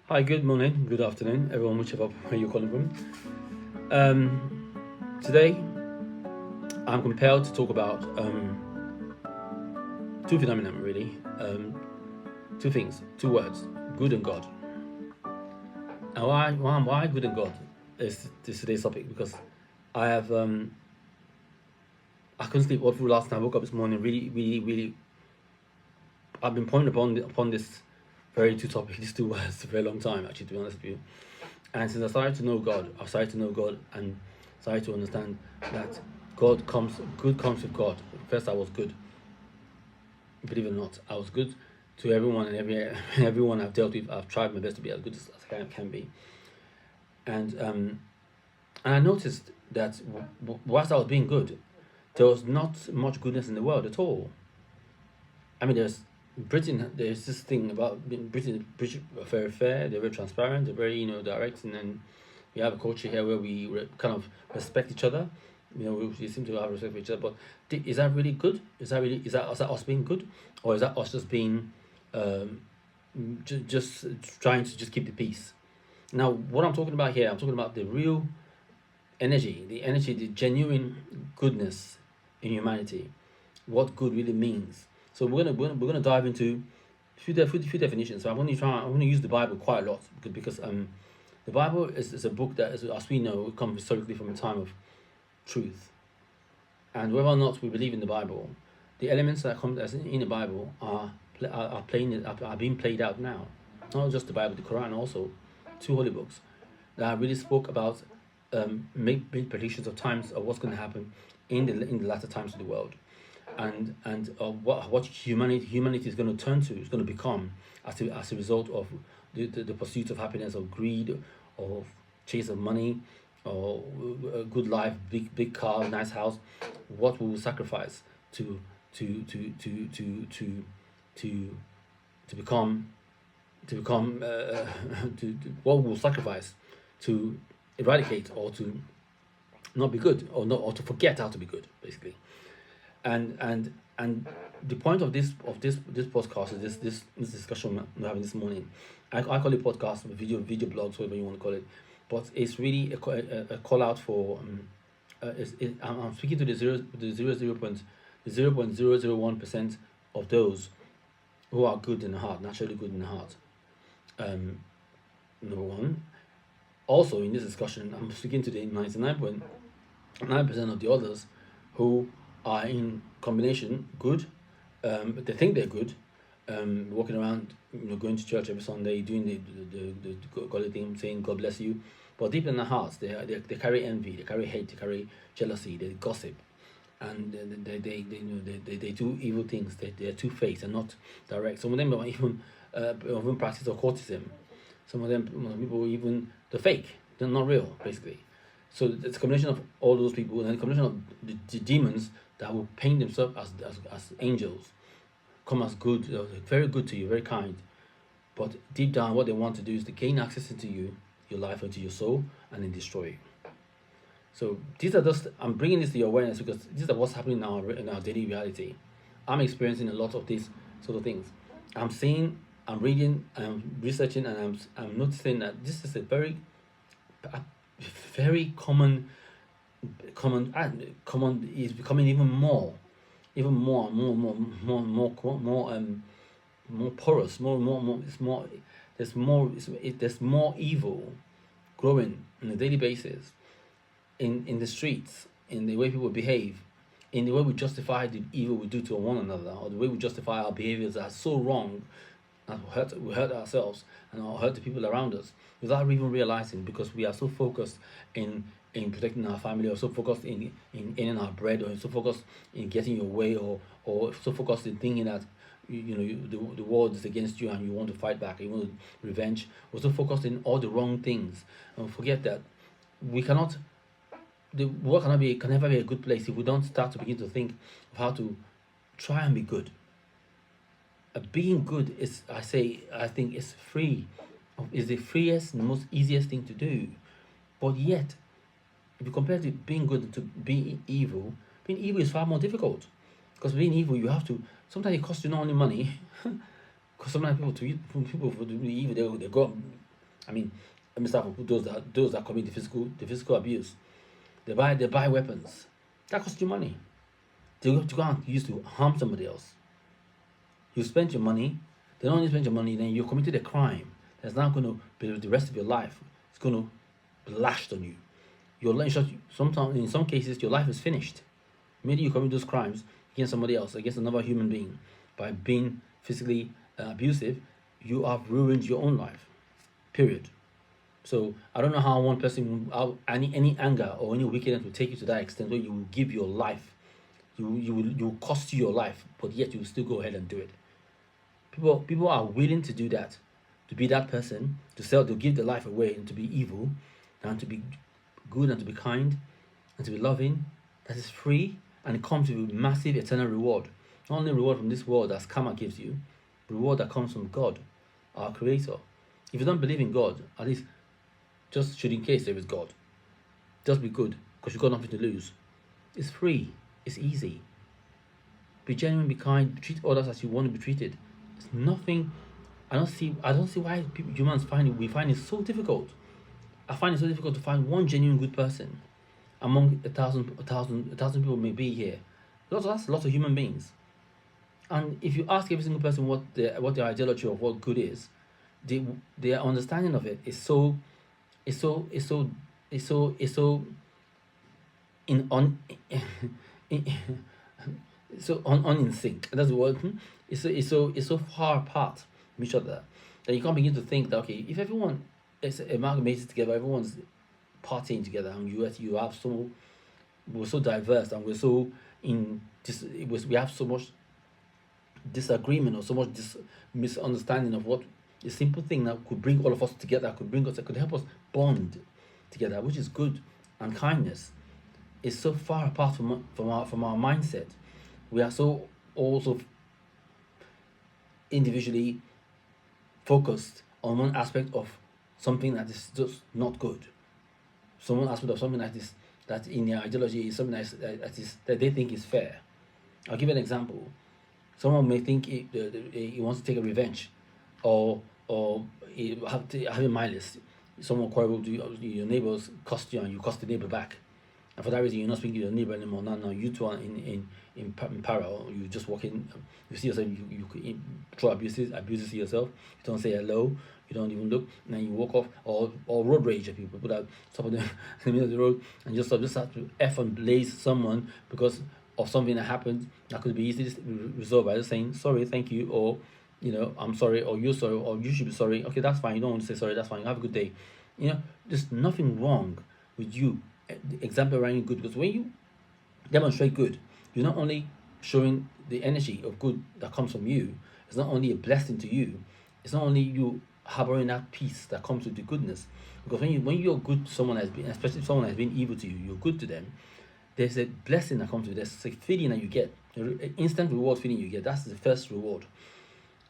Hi, good morning, good afternoon, everyone, whichever where you're calling from. Today, I'm compelled to talk about two phenomena, really. Two things, two words: good and God. And why good and God is today's topic because I have I couldn't sleep all through last night. I woke up this morning really. I've been pointing upon this very two topics, these two words, for a very long time. Actually, to be honest with you. And since I started to know God, I've started to know God and started to understand that good comes with God. First, I was good, believe it or not. I was good to everyone and everyone I've dealt with. I've tried my best to be as good as I can be. And I noticed that whilst I was being good, there was not much goodness in the world at all. I mean, there's this thing about British are very fair. They're very transparent. They're very direct, and then we have a culture here where we kind of respect each other. We seem to have respect for each other. But is that really good? Is that us being good, or is that us just being just trying to just keep the peace? Now, what I'm talking about here, I'm talking about the real energy, the genuine goodness in humanity, what good really means. So we're gonna dive into few definitions. So I'm going to use the Bible quite a lot because the Bible is a book that is, as we know, it comes historically from a time of truth. And whether or not we believe in the Bible, the elements that come as in the Bible are being played out now. Not just the Bible, the Quran also, two holy books that really spoke about make predictions of times of what's going to happen in the latter times of the world, and what humanity is going to turn to, is going to become as a result of the pursuit of happiness, or greed, or chase of money, or a good life, big car, nice house. What we will sacrifice to to to to to to to to become to what we will sacrifice to eradicate, or to not be good, or to forget how to be good, basically. And the point of this podcast is this discussion we're having this morning. I call it podcast, video blogs, whatever you want to call it, but it's really a call out for I'm speaking to the 0.001% of those who are good in the heart, naturally good in the heart. Number one. Also, in this discussion, I'm speaking to the 99.9% of the others who are in combination good. They think they're good, walking around, going to church every Sunday, doing the godly thing, saying God bless you, but deep in their hearts, they carry envy, they carry hate, they carry jealousy, they gossip, and they do evil things. They're two-faced and not direct. Some of them are even practice occultism. Some of them, people, even the fake, they're not real, basically. So it's a combination of all those people, and a combination of the demons that will paint themselves as angels, come as good, very good to you, very kind. But deep down, what they want to do is to gain access into you, your life, into your soul, and then destroy you. So these are just, I'm bringing this to your awareness because these are what's happening in our daily reality. I'm experiencing a lot of these sort of things. I'm seeing, I'm reading, I'm researching, and I'm noticing that this is a very common is becoming even more porous, more. It's more. There's more evil growing on a daily basis in the streets, in the way people behave, in the way we justify the evil we do to one another, or the way we justify our behaviors that are so wrong that we hurt ourselves and hurt the people around us without even realizing, because we are so focused in protecting our family, or so focused in earning our bread, or so focused in getting your way, or so focused in thinking that the world is against you and you want to fight back, you want revenge. We're so focused in all the wrong things, and forget that we cannot the world can never be a good place if we don't start to begin to think of how to try and be good. Being good I think is free, is the freest and most easiest thing to do. But yet, if you compare to being good to being evil is far more difficult. Because being evil, you have to, sometimes it costs you not only money, because sometimes people for doing evil, they go I mean, let me start with those that commit the physical abuse. They buy weapons. That costs you money. To go and use to harm somebody else. You spend your money. They don't only spend your money, then you committed a crime that's now going to be the rest of your life. It's going to be lashed on you. Your life, sometimes in some cases, your life is finished. Maybe you commit those crimes against somebody else, against another human being, by being physically abusive. You have ruined your own life. Period. So I don't know how one person, how any anger or any wickedness will take you to that extent where you will give your life, you will cost you your life, but yet you will still go ahead and do it. People are willing to do that, to be that person, to give their life away and to be evil, and to be good and to be kind and to be loving. That is free and it comes with massive eternal reward. Not only reward from this world that karma gives you, reward that comes from God, our Creator. If you don't believe in God, at least just should in case there is God. Just be good because you've got nothing to lose. It's free. It's easy. Be genuine, be kind, treat others as you want to be treated. It's nothing. I don't see why humans find it so difficult. I find it so difficult to find one genuine good person among a thousand people may be here. That's lots of human beings. And if you ask every single person what their ideology of what good is, they, their understanding of it is so is so is so is so in on in, so on in sync. That's the word. It's so far apart from each other that you can't begin to think that okay, if everyone is amalgamated together, everyone's partying together, and you have we're so diverse and we're so in this it was we have so much disagreement or so much misunderstanding of what a simple thing that could bring all of us together, that could help us bond together, which is good and kindness, is so far apart from our mindset. We are so also individually focused on one aspect of something that is just not good. So one aspect of something that in their ideology is something that they think is fair. I'll give you an example. Someone may think he wants to take a revenge, or having malice. Someone quarrel with you, your neighbors cost you, and you cost the neighbor back, and for that reason you're not speaking to your neighbor anymore. Now you two are in parallel. You just walk in, you see yourself, you throw abuses to yourself. You don't say hello. You don't even look, and then you walk off, or road rage at people. Put out stop them in the middle of the road and just have to f and blaze someone because of something that happened that could be easily resolved by just saying sorry, thank you, or I'm sorry, or you're sorry, or you should be sorry. Okay, that's fine. You don't want to say sorry, that's fine. Have a good day. There's nothing wrong with you exemplarizing good, because when you demonstrate good, you're not only showing the energy of good that comes from you. It's not only a blessing to you. It's not only you harboring that peace that comes with the goodness. Because when you're good to someone has been, especially if someone has been evil to you, you're good to them. There's a blessing that comes with it. There's a feeling that you get, an instant reward feeling you get. That's the first reward.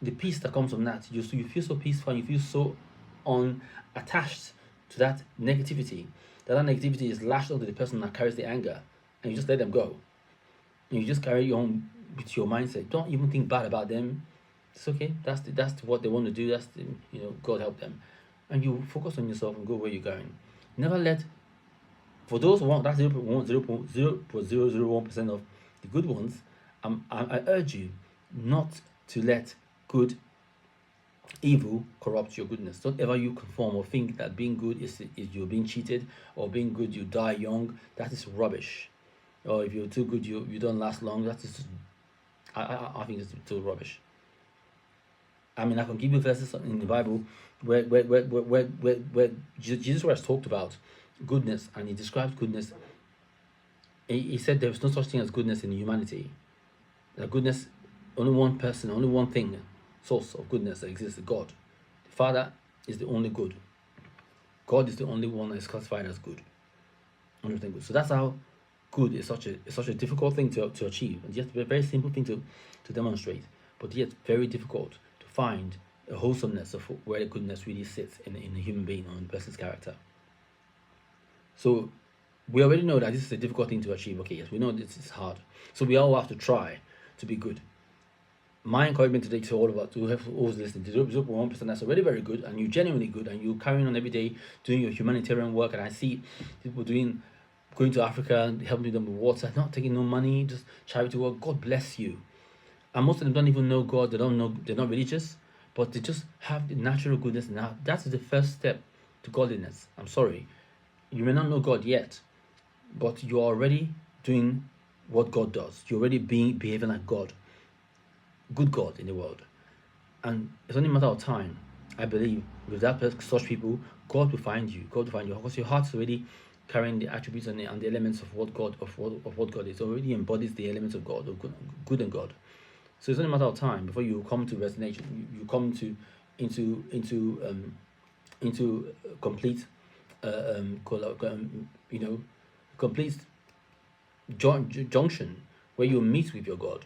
The peace that comes from that, you feel so peaceful and you feel so unattached to that negativity. That negativity is lashed onto the person that carries the anger, and you just let them go. And you just carry on with your mindset. Don't even think bad about them. It's okay. That's what they want to do. God help them, and you focus on yourself and go where you're going. Never let for those one that's 0.001% of the good ones. I urge you not to let good evil corrupt your goodness. Don't ever you conform or think that being good is you're being cheated, or being good you die young. That is rubbish. Or if you're too good you don't last long. That is I think it's too rubbish. I mean, I can give you verses in the Bible where Jesus Christ talked about goodness, and he described goodness. He said there is no such thing as goodness in humanity. That goodness, only one person, only one thing, source of goodness that exists, God. The Father is the only good. God is the only one that is classified as good. Only thing good. So that's how good is such a difficult thing to achieve, and yet a very simple thing to demonstrate, but yet very difficult to find a wholesomeness of where the goodness really sits in a human being or in a person's character. So we already know that this is a difficult thing to achieve. Okay, yes, we know this is hard. So we all have to try to be good. my encouragement today to all of us, to have always listening, to 0.1% that's already very good, and you're genuinely good, and you're carrying on every day doing your humanitarian work. And I see people going to Africa and helping them with water, not taking no money, just charity work. God bless you. And most of them don't even know God. They don't know. They're not religious, but they just have the natural goodness. Now that's the first step to godliness. I'm sorry, you may not know God yet, but you're already doing what God does. You're already behaving like God, good God in the world. And it's only a matter of time, I believe, with such people, God will find you. God will find you because your heart's already carrying the attributes and the elements of what God is. It already embodies the elements of God, of good and God. So it's only a matter of time before you come to resignation. You come to into complete complete junction where you meet with your God,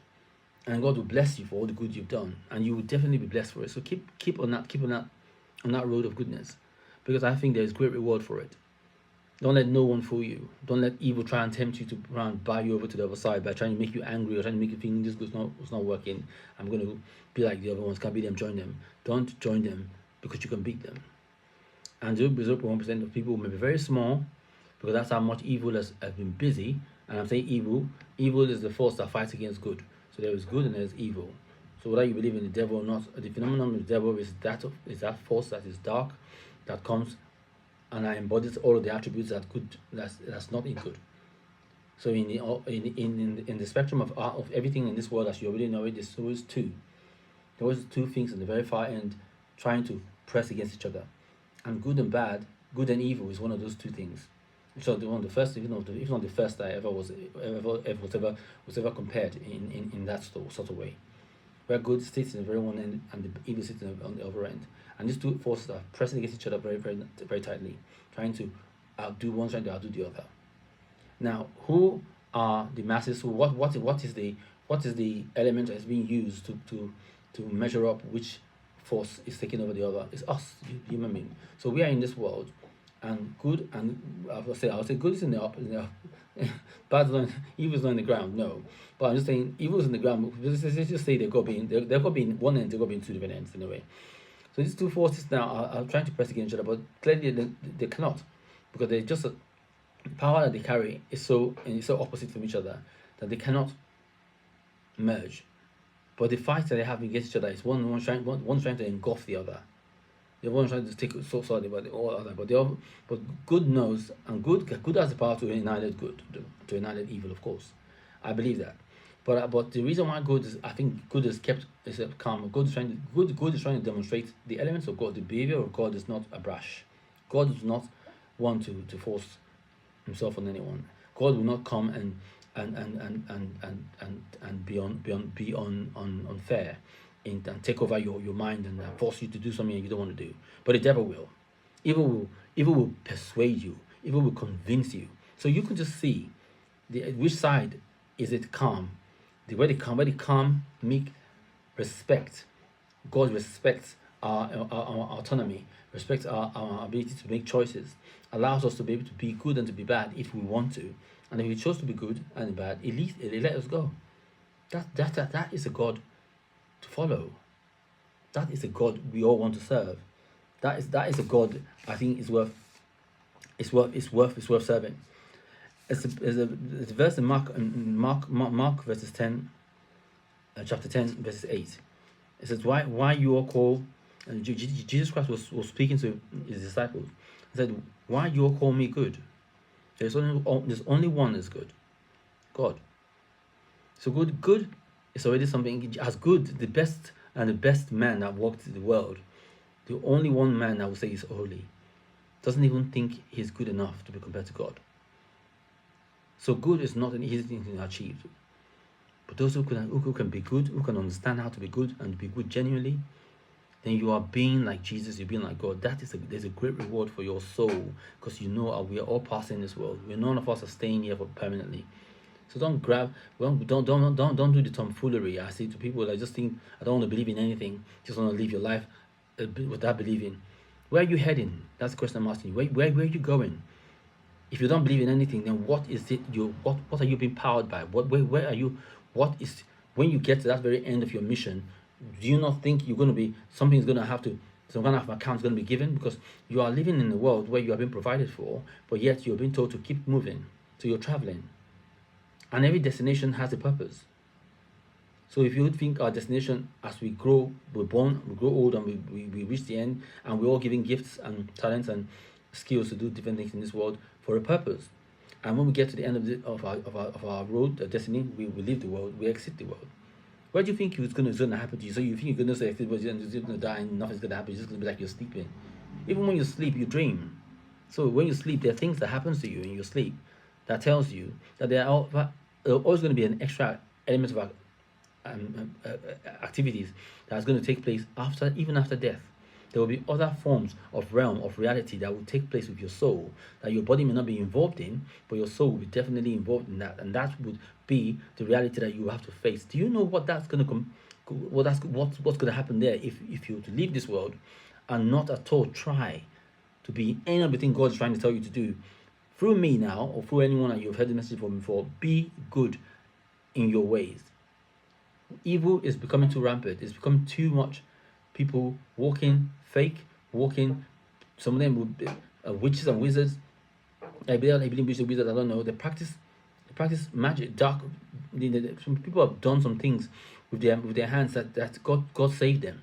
and God will bless you for all the good you've done, and you will definitely be blessed for it. So keep on that road of goodness, because I think there is great reward for it. Don't let no one fool you. Don't let evil try and tempt you to try and buy you over to the other side by trying to make you angry or trying to make you think this is not working. I'm going to be like the other ones. Can't beat them, join them. Don't join them because you can beat them. And 0.1% of people may be very small, because that's how much evil has been busy. And I'm saying evil is the force that fights against good. So there is good and there is evil. So whether you believe in the devil or not, the phenomenon of the devil is that force that is dark, that comes and embodies all of the attributes that's not in good. So in the spectrum of everything in this world, as you already know, there's always two. There always two things in the very far end trying to press against each other. And good and bad, good and evil is one of those two things. So one of the first, even not the first that was ever compared in that sort of way, where good sits in the very one end and the evil sits on the other end, and these two forces are pressing against each other very, very, very tightly, trying to outdo one, trying to outdo the other. Now, who are the masses? What is the element that is being used to measure up which force is taking over the other? It's us, human beings. So we are in this world, and good, and I would say good is in the up, bad is not, evil is not in the ground. No, but I'm just saying evil is in the ground. Let's just say they've got to be in one end, they've got to be in two different ends in a way. So these two forces now are trying to press against each other, but clearly they cannot, because they just the power that they carry is so opposite from each other that they cannot merge. But the fight that they have against each other is one's trying to engulf the other. The one trying to take so sorry about the all other, but good knows, and good has the power to annihilate good, to annihilate evil. Of course, I believe that. But the reason why I think good is kept calm. Good is trying to demonstrate the elements of God. The behavior of God is not a brash. God does not want to force himself on anyone. God will not come and be unfair and take over your mind and force you to do something you don't want to do. But the devil will. Evil will persuade you. Evil will convince you. So you can just see which side is it calm. Where the calm, meek, respect. God respects our autonomy, respects our ability to make choices, allows us to be able to be good and to be bad if we want to. And if we chose to be good and bad, at least it let us go. That is a God to follow. That is a God we all want to serve. That is a God I think is worth serving. It's a verse in Mark verses 10, chapter 10 verses 8. It says, why you all call, and Jesus Christ was speaking to his disciples. He said, why you all call me good? There's only one is good, God. So good is already something. As good, the best man that walked the world, the only one man I would say is holy, doesn't even think he's good enough to be compared to God. So good is not an easy thing to achieve. But those who can be good, who can understand how to be good and be good genuinely, then you are being like Jesus, you're being like God. There's a great reward for your soul, because you know we are all passing this world. None of us are staying here permanently. So don't do the tomfoolery. I say to people, I just think I don't want to believe in anything. Just want to live your life without believing. Where are you heading? That's the question I'm asking you. Where are you going? If you don't believe in anything, then what is it? What are you being powered by? Where are you? What when you get to that very end of your mission, do you not think you're going to be, something's going to have to, some kind of account is going to be given? Because you are living in a world where you have been provided for, but yet you're being told to keep moving. So you're traveling. And every destination has a purpose. So if you think our destination, as we grow, we're born, we grow old, and we reach the end, and we're all given gifts and talents and skills to do different things in this world for a purpose. And when we get to the end of our road, destiny, we leave the world, we exit the world. What do you think is going to happen to you? So you think you're going to say, you're going to die and nothing's going to happen, it's just going to be like you're sleeping. Even when you sleep, you dream. So when you sleep, there are things that happens to you in your sleep that tells you that there are always going to be an extra element of activities that's going to take place even after death. There will be other forms of realm of reality that will take place with your soul that your body may not be involved in, but your soul will be definitely involved in that, and that would be the reality that you have to face. Do you know what that's going to come? What's going to happen there if you were to leave this world and not at all try to be any of the thing God is trying to tell you to do? Through me now, or through anyone that you've heard the message from before, be good in your ways. Evil is becoming too rampant. It's becoming too much. People walking fake, some of them would be witches and wizards. I believe witches and wizards, I don't know. They practice magic, dark. Some people have done some things with their hands that God saved them.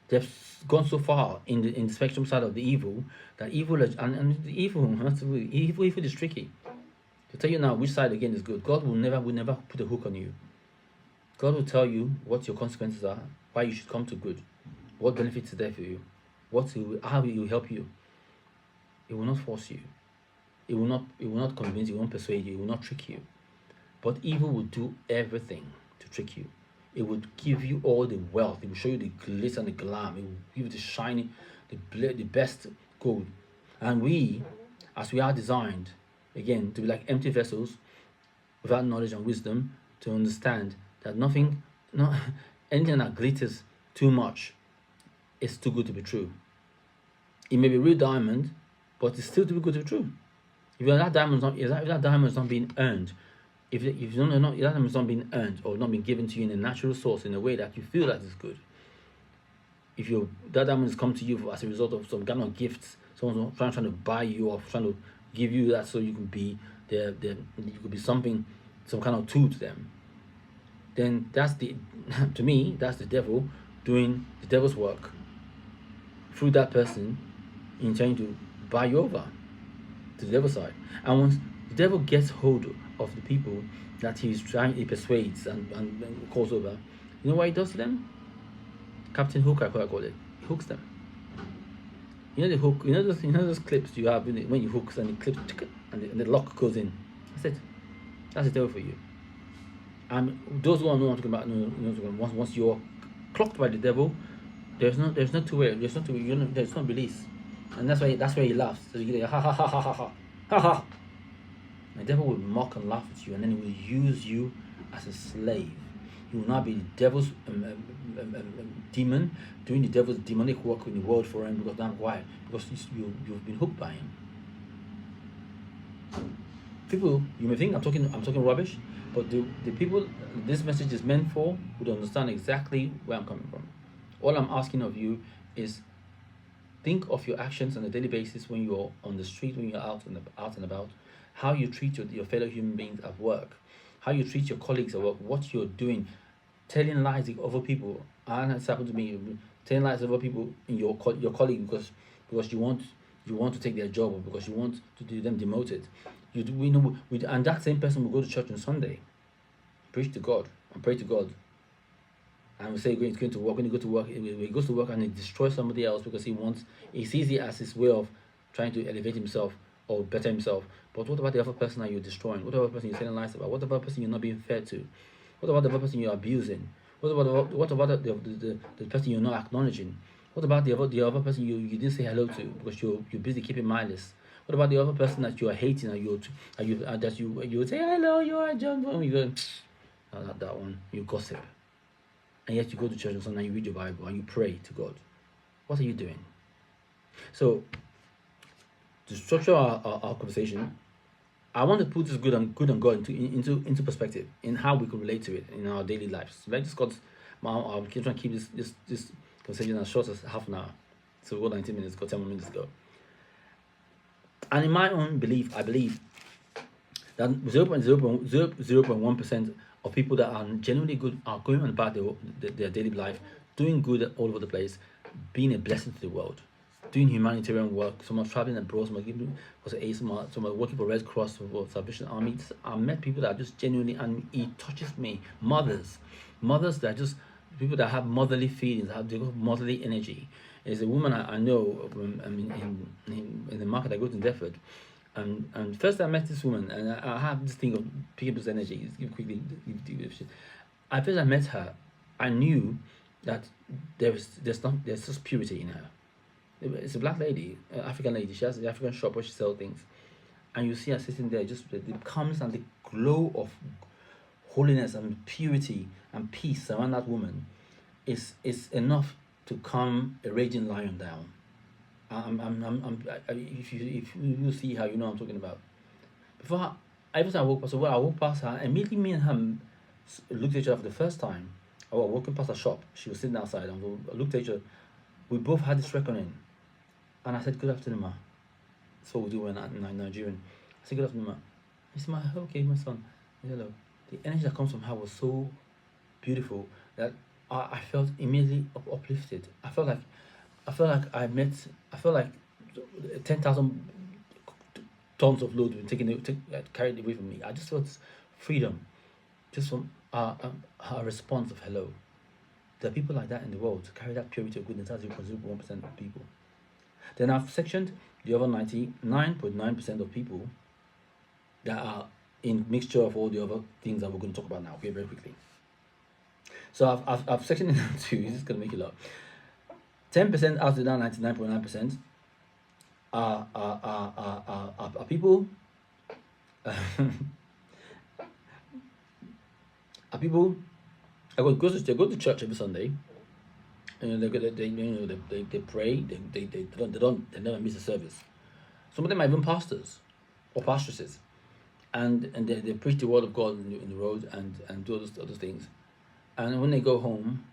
They've gone so far in the spectrum side of the evil that evil and the evil is tricky. To tell you now which side again is good, God will never put a hook on you. God will tell you what your consequences are, why you should come to good, what benefits are there for you, how he will help you. It will not force you. It will not convince you, it won't persuade you, it will not trick you. But evil will do everything to trick you. It would give you all the wealth. It will show you the glitz and the glam. It will give you the shiny, the best gold. And we, as we are designed, again, to be like empty vessels without knowledge and wisdom, to understand that anything that glitters too much is too good to be true. It may be real diamond, but it's still too good to be true. If that diamond is not being earned, if that diamond is not being earned or not being given to you in a natural source in a way that you feel that is good, if that diamond has come to you as a result of some kind of gifts, someone's trying to buy you or trying to give you that so you can be you could be something, some kind of tool to them, then to me, that's the devil doing the devil's work through that person in trying to buy you over to the devil's side. And once the devil gets hold of the people that he persuades and calls over, you know what he does to them? Captain Hook, I call it. He hooks them. You know the hook. You know those clips you have when you hook and it clips and the lock goes in. That's it. That's the devil for you. And those who know what I'm talking about, once you're clocked by the devil, there's no two way. There's no release, and that's why he laughs. So you get ha ha ha ha ha ha ha ha. The devil will mock and laugh at you, and then he will use you as a slave. You will not be the devil's demon doing the devil's demonic work in the world for him. Because that's why. Because you've been hooked by him. People, you may think I'm talking rubbish, but the people this message is meant for would understand exactly where I'm coming from. All I'm asking of you is think of your actions on a daily basis when you're on the street, when you're out and about, how you treat your fellow human beings at work, how you treat your colleagues at work, what you're doing, telling lies to other people. And it's happened to me, telling lies to other people in your colleague because you want to take their job, or because you want to do them demoted. And that same person will go to church on Sunday, preach to God and pray to God, and we say he's going to work. When he goes to work, he goes to work and he destroys somebody else because he sees it as his way of trying to elevate himself or better himself. But what about the other person that you're destroying? What about the person you're telling lies about? What about the person you're not being fair to? What about the other person you're abusing? What about the person you're not acknowledging? What about the other person you didn't say hello to because you're busy keeping malice? What about the other person that you are hating and you say hello, you are John? You go, not that one. You gossip, and yet you go to church on Sunday, you read your Bible and you pray to God. What are you doing? So, to structure our conversation, I want to put this good and God into perspective in how we can relate to it in our daily lives. Let's just got I'll keep trying to keep this conversation as short as half an hour. So we got 19 minutes, got 10 more minutes to go. And in my own belief, I believe that 0.1% of people that are genuinely good are going about their daily life, doing good all over the place, being a blessing to the world, doing humanitarian work. Some are traveling abroad, some are giving for aid, some are working for Red Cross, for Salvation Army. I met people that are just genuinely, and it touches me. Mothers that are just people that have motherly feelings, they got motherly energy. There's a woman I know in the market I go to in Deptford. And first I met this woman, and I have this thing of picking people's energy. Give quickly. At first I met her, I knew that there's just purity in her. It's a black lady, African lady. She has an African shop where she sells things, and you see her sitting there, just the calmness and the glow of holiness and purity and peace around that woman is enough to calm a raging lion down. If you see how, you know what I'm talking about. Before every time I walk past her, immediately me and her looked at each other for the first time. I was walking past her shop. She was sitting outside, and I looked at each other. We both had this reckoning, and I said, "Good afternoon, ma." That's what we do when I'm Nigerian. I said, "Good afternoon, ma." He said, "Ma, okay, my son." Hello. The energy that comes from her was so beautiful that I felt immediately uplifted. I felt like I felt like 10,000 tons of load were carried away from me. I just felt freedom, just from her response of hello. There are people like that in the world to carry that purity of goodness. That's 0.01% of people. Then I've sectioned the other 99.9% of people that are in mixture of all the other things that we're going to talk about now, okay, very quickly. So I've sectioned it into, this is going to make you laugh. 10% out of the 99.9% are people are people they go to church every Sunday. You know, they pray, they never miss a service. Some of them are even pastors or pastresses, and they preach the word of God in the road and do all those things. And when they go home,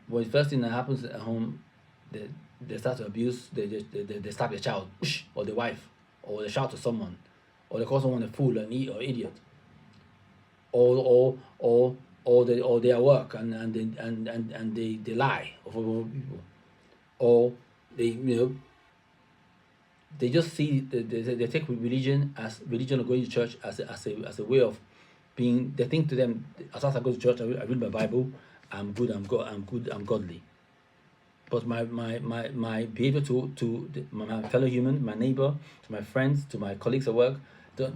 well, the first thing that happens at home, they start to abuse. They slap their child, or their wife, or they shout to someone, or they call someone a fool, or idiot, or they at work and they lie over people, or they just see they take religion or going to church as a way of being. They think to them, as I go to church, I read my Bible, I'm good, I'm godly. But my behavior to my fellow human, my neighbor, to my friends, to my colleagues at work, I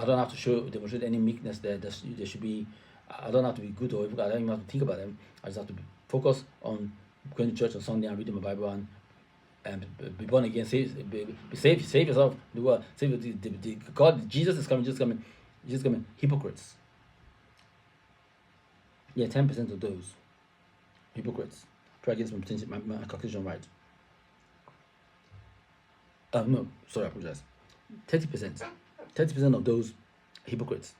don't have to demonstrate any meekness there. There should be. I don't have to be good or evil. I don't even have to think about them. I just have to focus on going to church on Sunday and reading my Bible and be born again. Save yourself. The world. Save the God. Jesus is coming. Jesus coming. Hypocrites. Yeah, 10% of those hypocrites. Try to get my calculation right. No, sorry, I apologize. 30%. 30% of those hypocrites,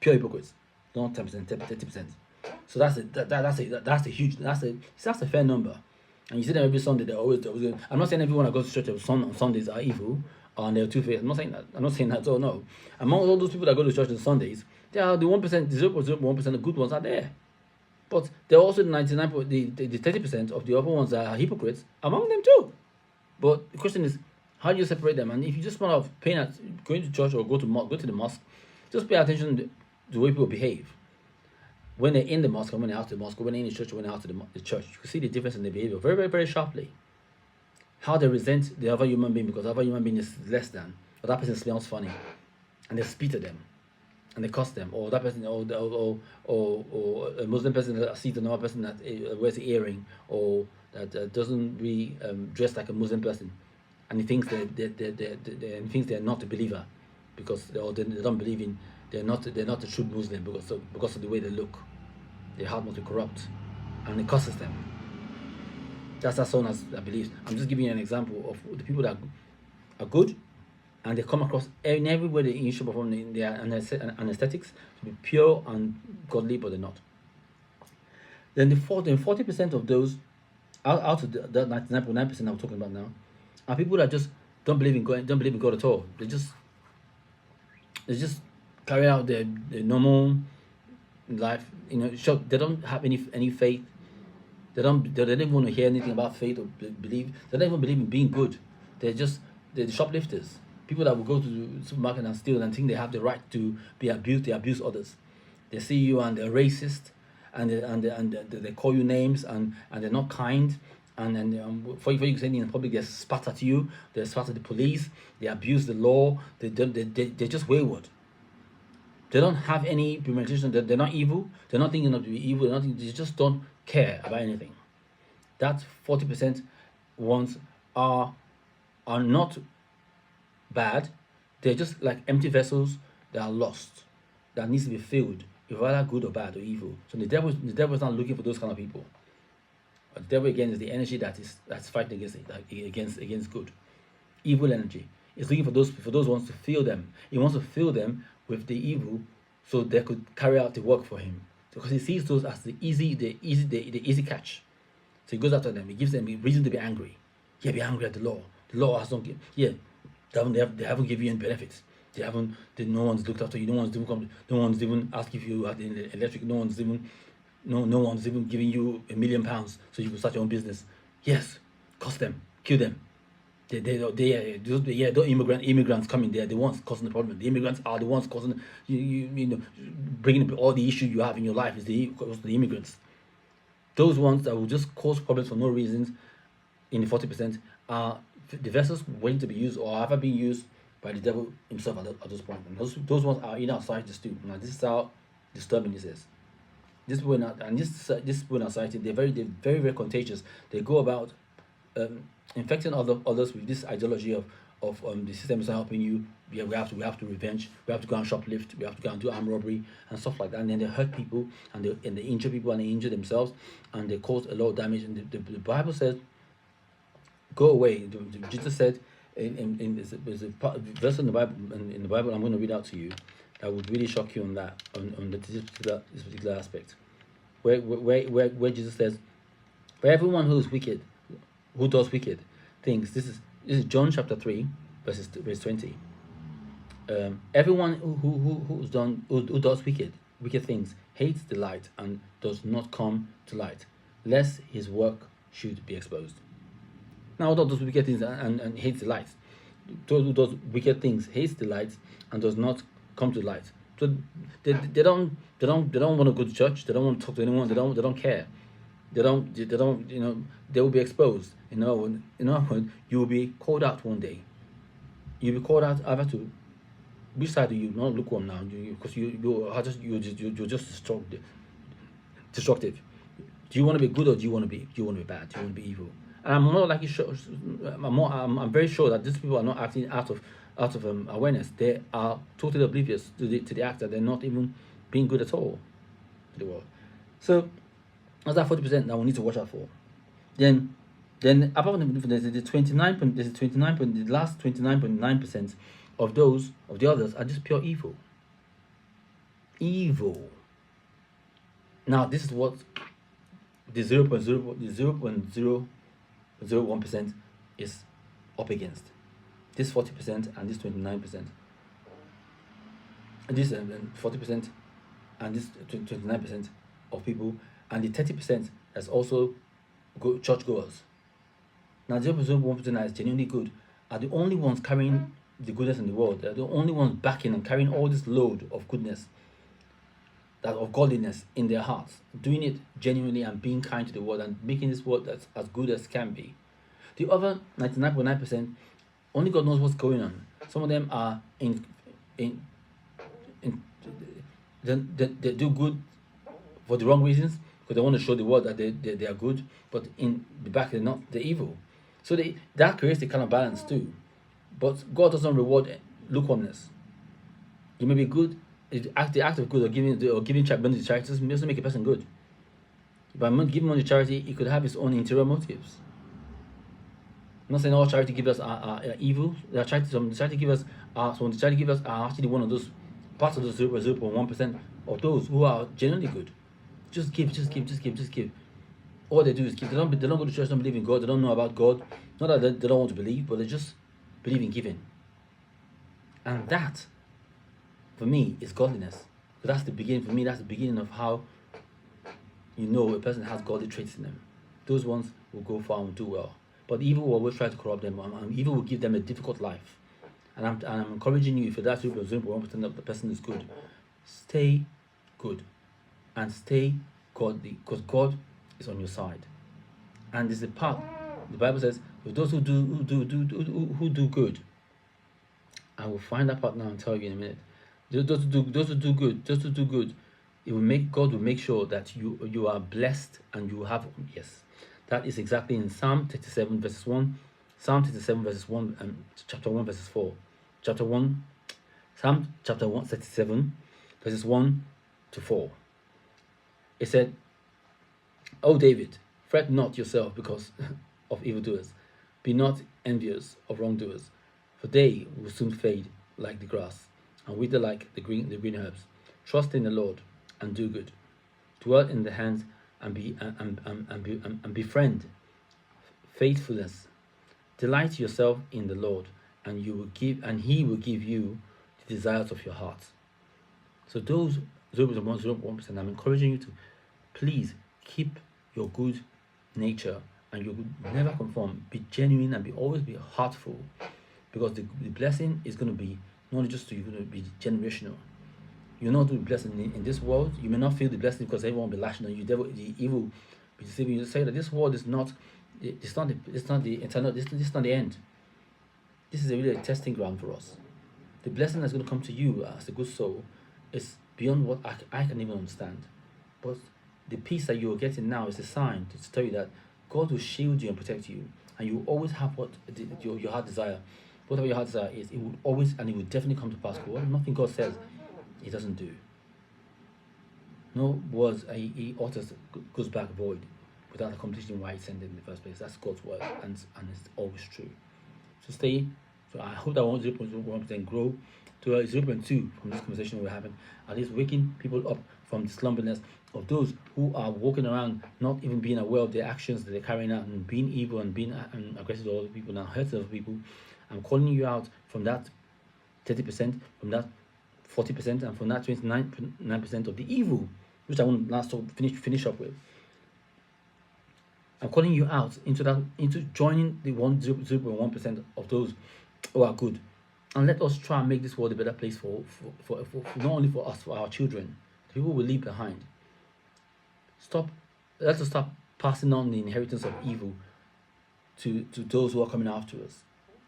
pure hypocrites, not 10%, 30%. So that's a fair number. And you see them every Sunday. They're always I'm not saying everyone that goes to church on Sundays are evil or they're two-faced. I'm not saying that at all. No. Among all those people that go to church on Sundays, there are the 1%, 0.01% of good ones are there. But there are also the 30% of the other ones that are hypocrites among them too. But the question is, how do you separate them? And if you just want to going to church or go to the mosque, just pay attention to the way people behave. When they're in the mosque and when they're out of the mosque, or when they're in the church or when they're out of the church, you can see the difference in their behavior very, very, very sharply. How they resent the other human being because the other human being is less than, or that person smells funny, and they spit at them, and they curse them, or that person, or a Muslim person that sees another person that wears an earring, or that doesn't really dress like a Muslim person, and he thinks they're not a believer because they don't believe in, they're not a true Muslim because of the way they look. Their heart must be corrupt, and it causes them. That's someone that believes. I'm just giving you an example of the people that are good, and they come across in every way they should perform in their anesthetics to be pure and godly, but they're not. Then the 40% of those out of the 99.9% I'm talking about now are people that just don't believe in God at all. They just carry out their normal life. Sure, they don't have any faith. They don't even want to hear anything about faith or believe. They don't even believe in being good. They're the shoplifters. People that will go to the supermarket and steal and think they have the right to be abused. They abuse others. They see you and they're racist, and they call you names, and they're not kind. And then for you say anything in public, they spat at you. They spat at the police. They abuse the law. They're just wayward. They don't have any premeditation. They're not evil. They're not thinking of to be evil. They just don't care about anything. That 40% ones are not bad. They're just like empty vessels that are lost, that needs to be filled, either good or bad or evil. So the devil is not looking for those kind of people. But the devil again is the energy that's fighting against it, like against good, evil energy. It's looking for those ones to fill them. He wants to fill them with the evil, so they could carry out the work for him. Because he sees those as the easy catch. So he goes after them. He gives them a reason to be angry. Yeah, be angry at the law. The law has not given. Yeah, they haven't given you any benefits. No one's looked after you. No one's even asked if you had the electric. No one's even giving you £1,000,000 so you can start your own business. Yes, cost them, kill them. Those immigrants coming there, the ones causing the problem. The immigrants are the ones causing bringing all the issue you have in your life is the immigrants. Those ones that will just cause problems for no reasons in the 40% are the vessels waiting to be used or have been used by the devil himself at this point. And those ones are in our society too. Now this is how disturbing this is. This people in our society, they're very very contagious. They go about infecting others with this ideology of the system is not helping you. Yeah, we have to revenge. We have to go and shoplift. We have to go and do armed robbery and stuff like that. And then they hurt people and they injure people and they injure themselves and they cause a lot of damage. And the Bible says, "Go away." Jesus said, there's a verse in the Bible I'm going to read out to you that would really shock you on this particular aspect, where Jesus says, "For everyone who does wicked things." This is John chapter 3, verse 20. Everyone who does wicked things hates the light and does not come to light, lest his work should be exposed. Now, who does wicked things and hates the light? Those who does wicked things hates the light and does not come to light. So they don't want to go to church. They don't want to talk to anyone. They don't care. They will be exposed. In other words, you will be called out one day. You'll be called out either to which side do you not lukewarm now? Because you're just destructive. Do you want to be good or do you want to be bad? Do you want to be evil? And I'm more likely sure. I'm very sure that these people are not acting out of awareness. They are totally oblivious to the act that they're not even being good at all to the world. So that's that 40% that we need to watch out for. Then apart from there's the 29. The last 29.9% of the others are just pure evil. Evil. Now this is what the 0.01% is up against. This 40% and this 29%. This 40% and this 29% of people, and the 30% that's also churchgoers. Now the 0.01% that is genuinely good are the only ones carrying the goodness in the world. They're the only ones backing and carrying all this load of goodness, that of godliness in their hearts, doing it genuinely and being kind to the world and making this world as good as can be. The other 99.9%, only God knows what's going on. Some of them are they do good for the wrong reasons, because they want to show the world that they are good, but in the back they're evil. So that creates the kind of balance too. But God doesn't reward lukewarmness. You may be good. The act of good or giving money to charity doesn't make a person good. By giving money to charity, it could have its own interior motives. I'm not saying all charity givers are evil. Some charity givers are actually one of those parts of the 0.1% of those who are genuinely good. Just give, just give, just give, just give. All they do is give. They don't go to church, don't believe in God, they don't know about God. Not that they don't want to believe, but they just believe in giving. And that, for me, is godliness. That's the beginning. For me, that's the beginning of how you know a person has godly traits in them. Those ones will go far and do well. But evil will always try to corrupt them, and evil will give them a difficult life. And I'm encouraging you, if that's 0.1% of the person is good, stay good and stay godly, because God is on your side. And there's a part, the Bible says, for those who do good, I will find that part now and tell you in a minute. Those who do good, God will make sure that you are blessed and you have, yes. That is exactly in Psalm 37 verses 1, Psalm 37 verses 1 and chapter 1 verses 4. Psalm chapter 37 verses 1 to 4. It said, O David, fret not yourself because of evildoers. Be not envious of wrongdoers, for they will soon fade like the grass, and wither like the green herbs. Trust in the Lord and do good. Dwell in the hands and befriend faithfulness. Delight yourself in the Lord, and He will give you the desires of your heart. So those 0.1%, I'm encouraging you to please keep your good nature, and you will never conform. Be genuine and always be heartful, because the blessing is going to be not just to you, going to be generational. You're not doing blessing in this world. You may not feel the blessing because everyone will be lashing on you. The evil will be deceiving you. Say that this world is not. It's not the eternal. This is not the end. This is really a testing ground for us. The blessing that's going to come to you as a good soul is beyond what I can even understand. But the peace that you're getting now is a sign to tell you that God will shield you and protect you, and you will always have what your heart desire. Whatever your heart desire is, it will always and it will definitely come to pass. Nothing God says He doesn't do. No words He utters goes back void without accomplishing why He sent it in the first place. That's God's word, and it's always true. So stay. So I hope that 0.1% grow to 0.2 from this conversation we're having. At least waking people up from the slumberness of those who are walking around not even being aware of their actions that they're carrying out, and being evil and being aggressive to other people and hurting other people. I'm calling you out from that 30%, from that 40%, and from that 29% of the evil, which I want last to finish up with. I'm calling you out into joining the 0.1% of those who are good, and let us try and make this world a better place for not only for us, for our children, the people we leave behind. Let us stop passing on the inheritance of evil to those who are coming after us.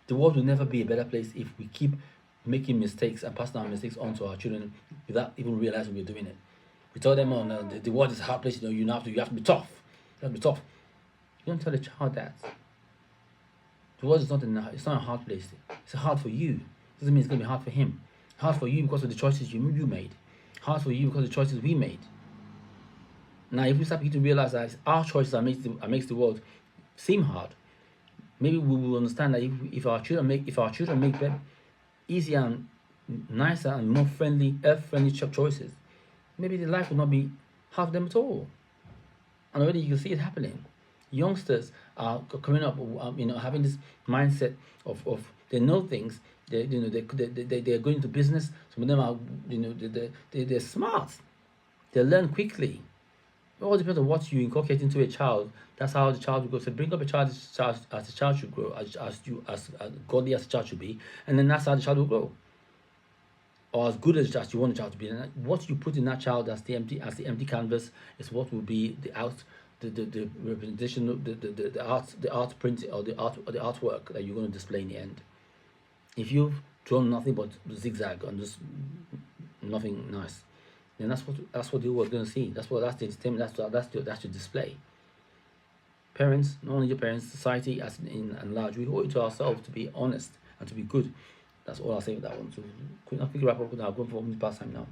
The world will never be a better place if we keep making mistakes and passing our mistakes on to our children without even realizing we're doing it. We tell them, "Oh no, the world is a hard place. You have to be tough. You have to be tough." You don't tell the child that. The world is not a hard place. It's hard for you. Doesn't mean it's going to be hard for him. Hard for you because of the choices you made. Hard for you because of the choices we made. Now, if we start to realize that it's our choices that makes the world seem hard, maybe we will understand that if our children make easier and nicer and more earth-friendly choices, maybe the life will not be hard for them at all. And already you can see it happening. Youngsters are coming up, having this mindset of they know things. They're going into business. Some of them are, they're smart. They learn quickly. It all depends on what you inculcate into a child. That's how the child will go. So bring up a child as the child should grow, as godly as the child should be, and then that's how the child will grow. Or as good as you want the child to be. And what you put in that child as the empty canvas is what will be the representation, the art print or the artwork that you're going to display in the end. If you've drawn nothing but zigzag and just nothing nice, then that's what the world's going to see. That's the entertainment. That's your display. Parents, not only your parents, society as in and large, we owe it to ourselves to be honest and to be good. That's all I'll say with that one. So quickly wrap up with that. I'll go for the past time now.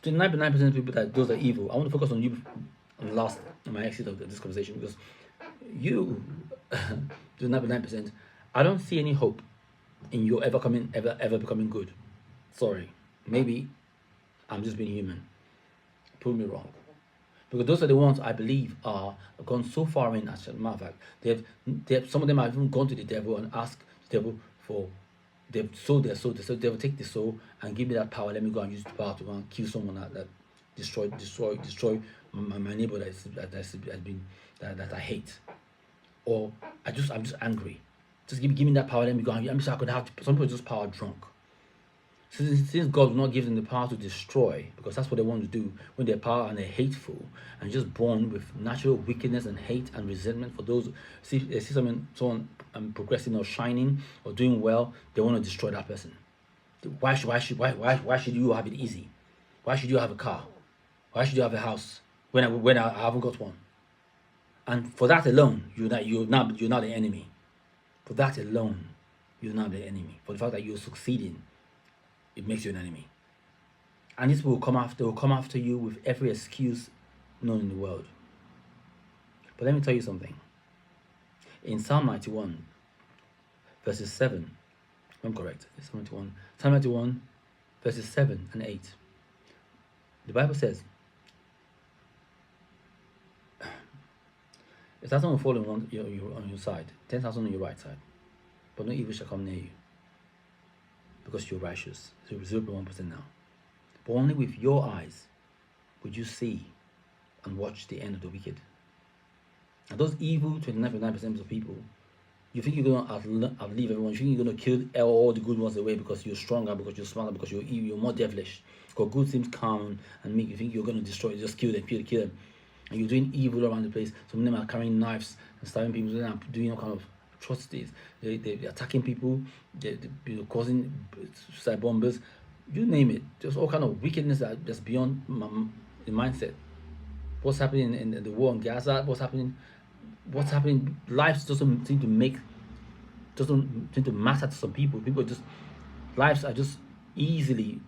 So 99% of people that those are evil. I want to focus on you on the last, on my exit of this conversation, because You, the 99%, I don't see any hope in you ever becoming good. Sorry, maybe I'm just being human. Prove me wrong. Because those are the ones I believe are gone so far in. As a matter of fact, they've some of them have even gone to the devil and asked the devil for. They've sold their soul. They said, "Devil, take the soul and give me that power. Let me go and use the power to go and kill someone that destroy my neighbor that's been that I hate, or I'm just angry. Just give me that power. Let me go. I'm just I could have some people are just power drunk. Since God will not give them the power to destroy, because that's what they want to do when they're power and they're hateful and just born with natural wickedness and hate and resentment for those. They see someone progressing or shining or doing well, they want to destroy that person. Why should you have it easy? Why should you have a car? Why should you have a house when I haven't got one? And for that alone, you're not the enemy. For that alone, you're not the enemy. For the fact that you're succeeding, it makes you an enemy. And this will come after you with every excuse known in the world. But let me tell you something. In Psalm 91, verses 7, if I'm correct, Psalm 91, verses 7 and 8, the Bible says, if that someone fall on your side, 10,000 on your right side, but no evil shall come near you, because you're righteous. So 0.1% now. But only with your eyes would you see and watch the end of the wicked. And those evil 29.9% of people, you think you're going to outlive everyone. You think you're going to kill all the good ones away because you're stronger, because you're smarter, because you're evil, you're more devilish. Because good seems calm and meek. You think you're going to destroy, just kill them. And you're doing evil around the place. Some of them are carrying knives and stabbing people, doing all kind of atrocities. They're attacking people, they're causing suicide bombers, you name it. There's all kind of wickedness that's beyond the mindset. What's happening in the war in Gaza? What's happening? Life doesn't seem to matter to some people. Lives are just easily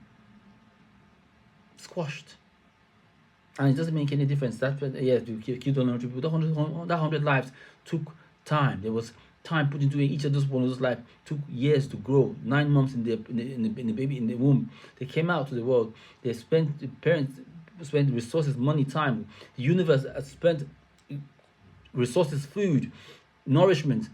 squashed. And it doesn't make any difference. That you killed 100 people. That 100 lives took time. There was time put into each of those one of those lives. Took years to grow. 9 months in the baby in the womb. They came out to the world. The parents spent resources, money, time. The universe has spent resources, food, nourishment.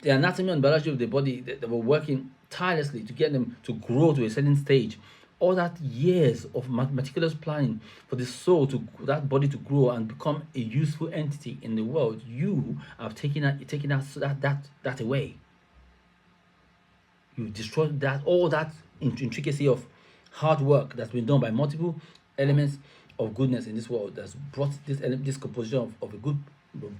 The anatomy and biology of the body. They were working tirelessly to get them to grow to a certain stage. All that years of meticulous planning for the soul that body to grow and become a useful entity in the world, you have taken that away. You've destroyed all that intricacy of hard work that's been done by multiple elements of goodness in this world that's brought this composition of a good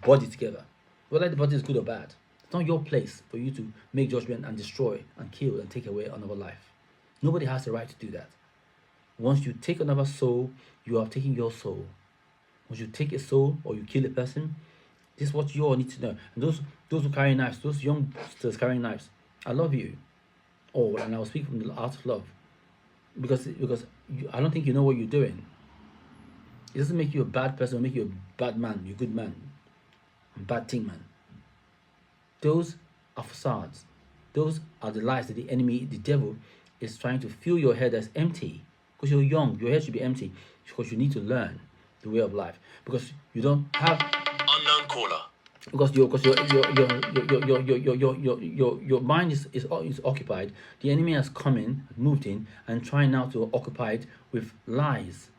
body together. Whether the body is good or bad, it's not your place for you to make judgment and destroy and kill and take away another life. Nobody has the right to do that. Once you take another soul, you are taking your soul. Once you take a soul or you kill a person, this is what you all need to know. And those who carry knives, those youngsters carrying knives, I love you. Oh, and I will speak from the heart of love. Because I don't think you know what you're doing. It doesn't make you a bad person, it'll make you a bad man, you're a good man. A bad thing, man. Those are facades. Those are the lies that the enemy, the devil, is trying to fill your head as empty. Because you're young, your head should be empty. Because you need to learn the way of life. Because you don't have unknown caller. Because your mind is occupied. The enemy has come in, moved in, and trying now to occupy it with lies,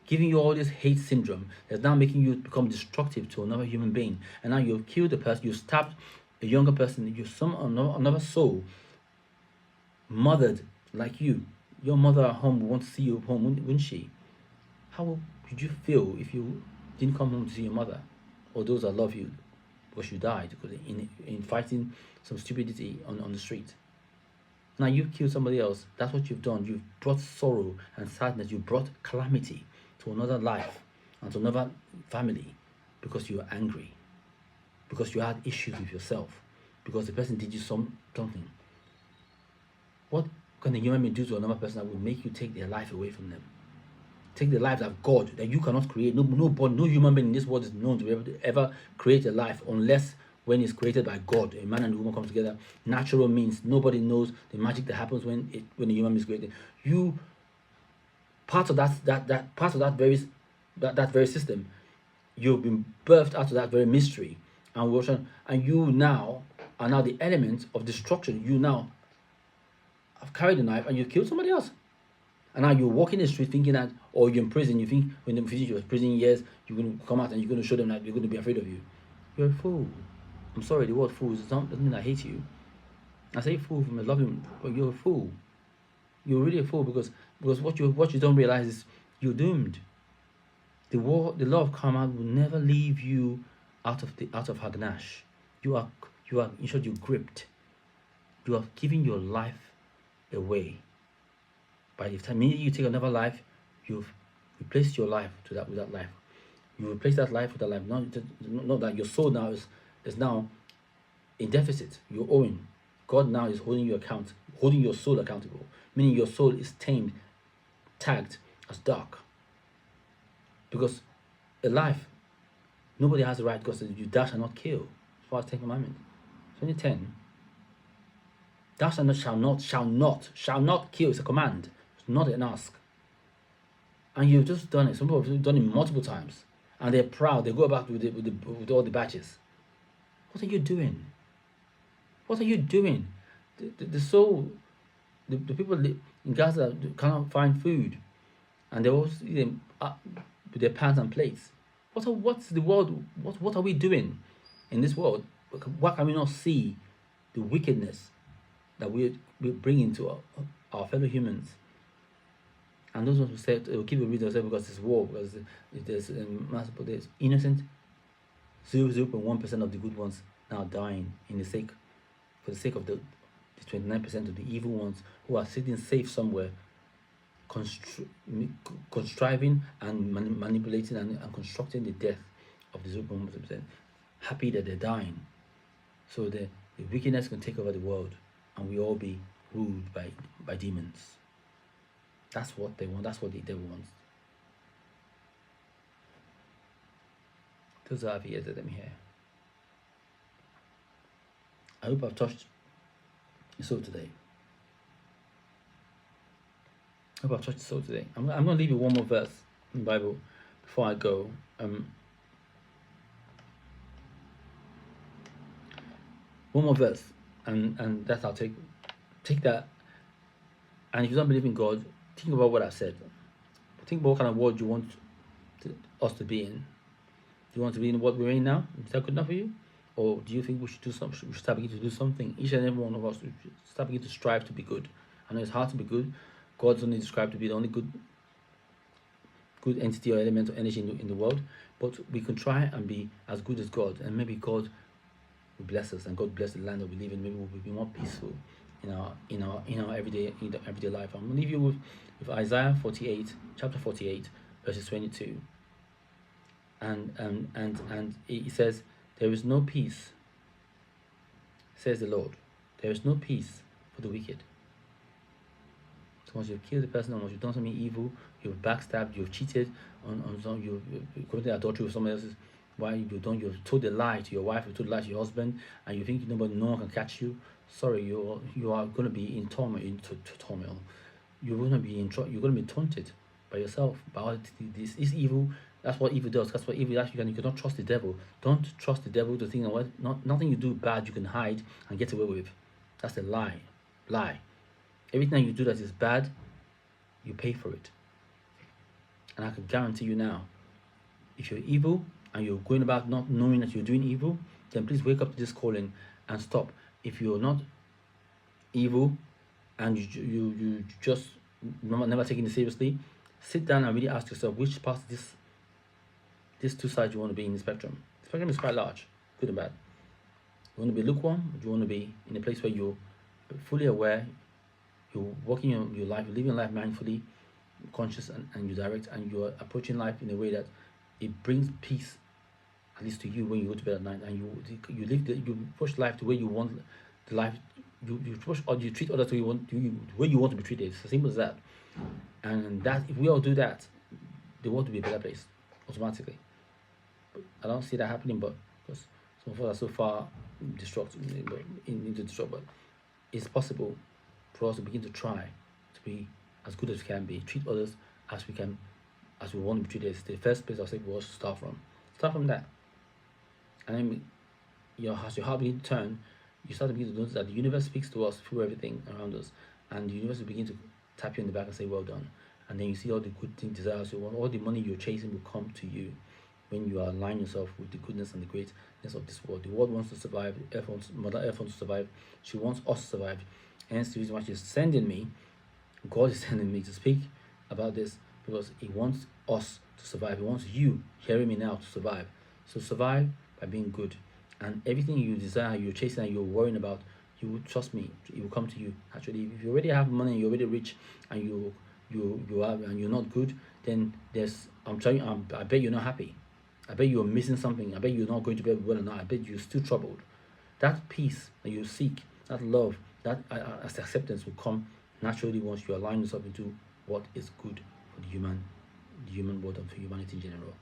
giving you all this hate syndrome that's now making you become destructive to another human being. And now you've killed a person, you stabbed a younger person, another soul, mothered like you. Your mother at home would want to see you at home, wouldn't she? How would you feel if you didn't come home to see your mother or those that love you because you died because in fighting some stupidity on the street? Now you've killed somebody else. That's what you've done. You've brought sorrow and sadness. You brought calamity to another life and to another family because you were angry, because you had issues with yourself, because the person did you something. What can a human being do to another person that would make you take their life away from them? take the lives of God that you cannot create. No human being in this world is known to be able to ever create a life unless when it's created by God, a man and a woman come together. Natural means nobody knows the magic that happens when a human is created. You part of that part of that very system. You've been birthed out of that very mystery, and you now are now the element of destruction. You now have carried a knife and you killed somebody else. And now you're walking the street thinking that, or you're in prison, you think when they finish your prison years, you're going to come out and you're going to show them that they're going to be afraid of you. You're a fool. I'm sorry, the word fool doesn't mean I hate you. I say fool from a loving, but you're a fool. You're really a fool because what you don't realize is you're doomed. The law of karma will never leave you out of Hagnash. You are in short, you're gripped. You are giving your life away. By the time you take another life, you've replaced your life with that life. You replace that life with that life. Not that your soul now is now in deficit. You're owing. God now is holding your soul accountable. Meaning your soul is tagged as dark. Because a life, nobody has the right, because you thou shalt not kill. As far as 10 Commandments. 2010. Thou shall not kill. It's a command. It's not an ask. And you've just done it. Some people have done it multiple times. And they're proud. They go back with all the badges. What are you doing? What are you doing? The soul, the people in Gaza cannot find food. And they always eat them with their pans and plates. What's the world? What are we doing in this world? Why can we not see the wickedness that we bring into our fellow humans? And those ones who said, will keep a reason because it's war, because there's innocent 0.1% of the good ones now dying for the sake of the 29% of the evil ones who are sitting safe somewhere, contriving and manipulating and constructing the death of the 0.1%, happy that they're dying. So the wickedness can take over the world and we all be ruled by demons. That's what they want. That's what the devil wants. Those are the them here. I hope I've touched your soul today. I'm going to leave you one more verse in the Bible before I go. One more verse, and that's I'll take that. And if you don't believe in God, think about what I've said. Think about what kind of world you want us to be in. Do you want to be in what we're in now? Is that good enough for you? Or do you think we should do something? We should start beginning to do something. Each and every one of us should start beginning to strive to be good. I know it's hard to be good. God's only described to be the only good entity or element or energy in the world. But we can try and be as good as God, and maybe God will bless us, and God bless the land that we live in. Maybe we'll be more peaceful in our everyday life. I'm gonna leave you with Isaiah 48, chapter 48, verses 22. And it says, "There is no peace," says the Lord. "There is no peace for the wicked." So once you've killed the person, once you've done something evil, you've backstabbed, you've cheated on some, you've committed adultery with someone else's wife, you've told a lie to your wife, you've told a lie to your husband, and you think no one can catch you. Sorry, you are going to be in turmoil. You're going to be taunted by yourself. By this is evil. That's what evil does. That's what evil does. You cannot trust the devil. Don't trust the devil to think nothing you do bad you can hide and get away with. That's a lie. Everything you do that is bad, you pay for it. And I can guarantee you now, if you're evil and you're going about not knowing that you're doing evil, then please wake up to this calling and stop. If you're not evil and you just never taking it seriously, sit down and really ask yourself which part of these two sides you want to be in the spectrum. The spectrum is quite large, good and bad. You want to be lukewarm, or do you want to be in a place where you're fully aware, you're working your life, you're living life mindfully, conscious, and you direct, and you're approaching life in a way that it brings peace, at least to you when you go to bed at night, and you approach life the way you want the life. You treat others the way you want to be treated. It's as simple as that. And that if we all do that, the world will be a better place automatically. But I don't see that happening, but because some of us are so far destructive, but into destruct, but it's possible for us to begin to try to be as good as we can be, treat others as we can, as we want to be treated. It's the first place I say we also start from. Start from that, and then as your heart begins to turn, you start to begin to notice that the universe speaks to us through everything around us, and the universe will begin to tap you in the back and say, "Well done." And then you see all the good things, desires you want, all the money you're chasing will come to you when you align yourself with the goodness and the greatness of this world. The world wants to survive. Mother Earth wants to survive. She wants us to survive. Hence the reason why she's sending me. God is sending me to speak about this because He wants us to survive. He wants you hearing me now to survive. So survive by being good, and everything you desire, you're chasing, and you're worrying about, you will trust me. It will come to you. Actually, if you already have money, you're already rich, and you are, and you're not good, then there's I'm telling you, I bet you're not happy. I bet you're missing something. I bet you're not going to bed well enough. I bet you're still troubled. That peace that you seek, that love, that acceptance will come naturally once you align yourself into what is good for the human world and for humanity in general.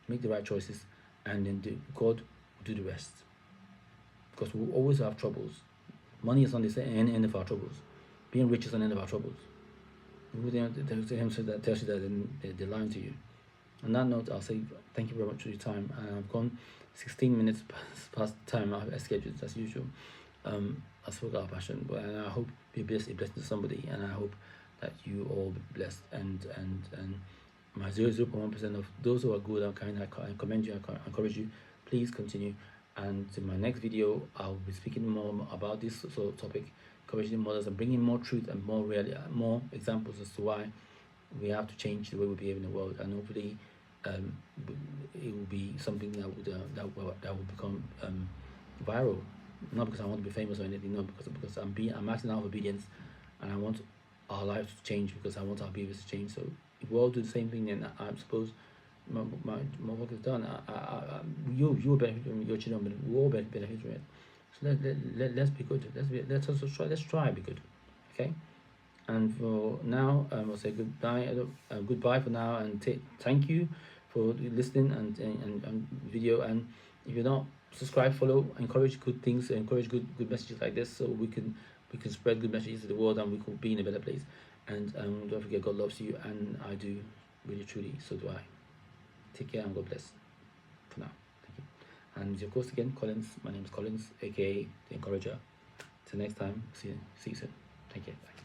Make the right choices, and then God will do the rest. Because we will always have troubles. Money is not the end of our troubles. Being rich is not the end of our troubles. If that tells you that, then they're lying to you. On that note, I'll say thank you very much for your time. I've gone 16 minutes past the time I've scheduled as usual. I spoke our passion, but and I hope be blessed to somebody, and I hope that you all be blessed. And my 0.1% of those who are good and kind, I commend you, I encourage you. Please continue. And in my next video, I'll be speaking more about this sort of topic, encouraging mothers and bringing more truth and more examples as to why we have to change the way we behave in the world, and hopefully it will be something that will become viral. Not because I want to be famous or anything, no, because I'm acting out of obedience, and I want our lives to change because I want our behaviors to change. So if we all do the same thing, then I suppose my work is done. You will benefit from it, your children, but we all benefit from it. So let's be good. Let's try to be good. Okay. And for now, I'll say goodbye. Goodbye for now, and thank you for listening and video. And if you're not subscribe, follow, encourage good things, encourage good messages like this, so we can spread good messages to the world, and we could be in a better place. And don't forget, God loves you, and I do, really truly. So do I. Take care and God bless. For now, thank you. And of course, again, Collins. My name is Collins, aka the Encourager. Till next time, see you soon. Take care. Bye.